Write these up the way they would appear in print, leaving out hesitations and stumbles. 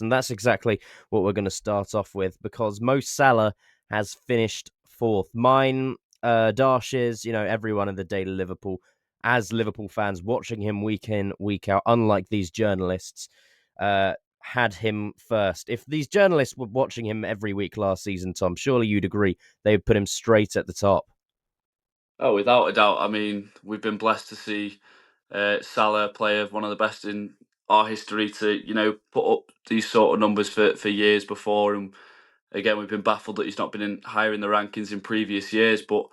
And that's exactly what we're going to start off with, because Mo Salah has finished fourth. Mine, Darsh's, everyone in the Daily Liverpool, as Liverpool fans watching him week in, week out, unlike these journalists, had him first. If these journalists were watching him every week last season, Tom, surely you'd agree they would put him straight at the top. Oh, without a doubt. I mean, we've been blessed to see Salah, player one of the best in our history, to put up these sort of numbers for years before. And again, we've been baffled that he's not been higher in the rankings in previous years. But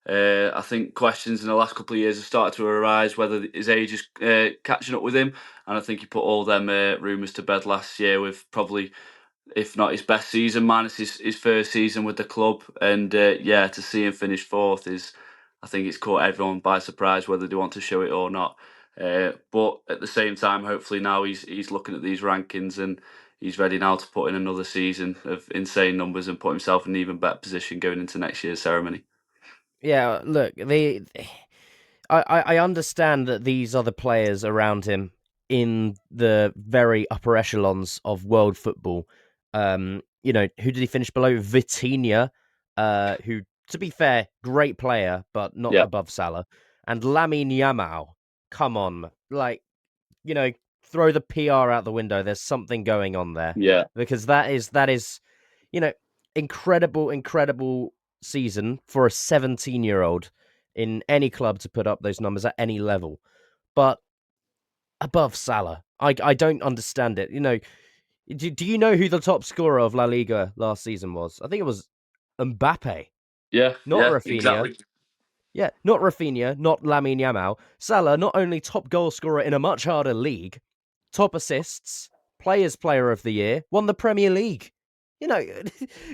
I think questions in the last couple of years have started to arise whether his age is catching up with him. And I think he put all them rumours to bed last year with probably, if not his best season, minus his first season with the club. And to see him finish fourth is, I think it's caught everyone by surprise, whether they want to show it or not. But at the same time, hopefully now he's looking at these rankings and he's ready now to put in another season of insane numbers and put himself in an even better position going into next year's ceremony. Yeah, look, I understand that these are the players around him in the very upper echelons of world football. Who did he finish below? Vitinha, who, to be fair, great player, but not Yeah, above Salah. And Lamine Yamal. Come on, throw the PR out the window. There's something going on there, yeah, because that is, you know, incredible season for a 17-year-old in any club to put up those numbers at any level. But above Salah, I don't understand it. Do you know who the top scorer of La Liga last season was? I think it was Mbappe, yeah, not yeah, Rafinha. exactly. Yeah, not Rafinha, not Lamine Yamal. Salah, not only top goal scorer in a much harder league, top assists, Players Player of the Year, won the Premier League. You know,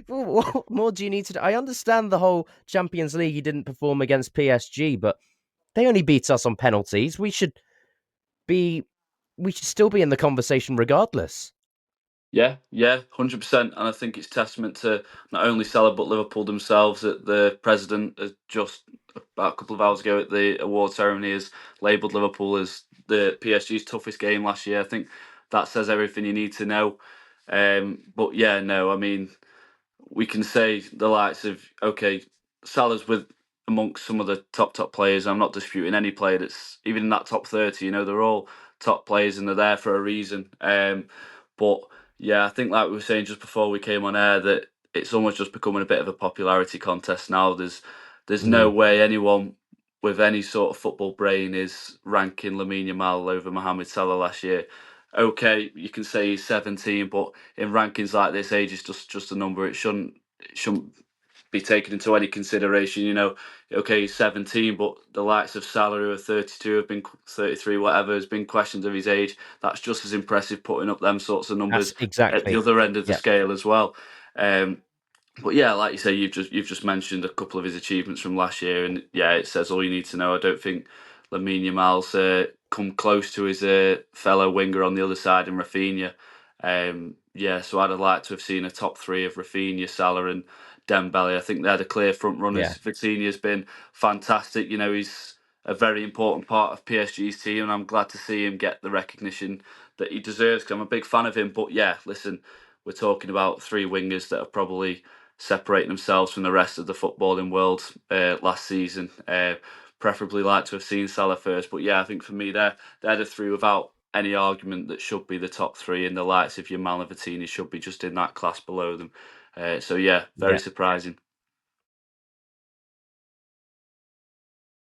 what more do you need to do? I understand the whole Champions League, he didn't perform against PSG, but they only beat us on penalties. Be, we should still be in the conversation regardless. Yeah, yeah, 100%. And I think it's testament to not only Salah but Liverpool themselves that the president has just about a couple of hours ago at the award ceremony has labelled Liverpool as the PSG's toughest game last year. I think that says everything you need to know. But yeah, no, I mean, we can say the likes of, okay, Salah's with amongst some of the top players. I'm not disputing any player that's even in that top 30. They're all top players and they're there for a reason. But yeah, I think like we were saying just before we came on air, that it's almost just becoming a bit of a popularity contest now. There's no Mm, way anyone with any sort of football brain is ranking Lamine Yamal over Mohamed Salah last year. Okay, you can say he's 17, but in rankings like this, age is just a number. It shouldn't be taken into any consideration. Okay, he's 17, but the likes of Salah, who are 32, have been 33, whatever, has been questions of his age. That's just as impressive, putting up them sorts of that's numbers at the exactly. other end of the Yeah. scale as well. Um, but yeah, like you say, you've just mentioned a couple of his achievements from last year, and yeah, it says all you need to know. I don't think Lamine Yamal's come close to his fellow winger on the other side in Rafinha. Yeah, so I'd have liked to have seen a top three of Rafinha, Salah, and Dembele. I think they're the clear front runners. Yeah. Vitinha's been fantastic. He's a very important part of PSG's team, and I'm glad to see him get the recognition that he deserves. Because I'm a big fan of him. But yeah, listen, we're talking about three wingers that are probably separating themselves from the rest of the footballing world last season. Preferably like to have seen Salah first, but yeah, I think for me they're the three without any argument that should be the top three, and the likes of your Malavatini should be just in that class below them. So yeah, very Yeah. surprising.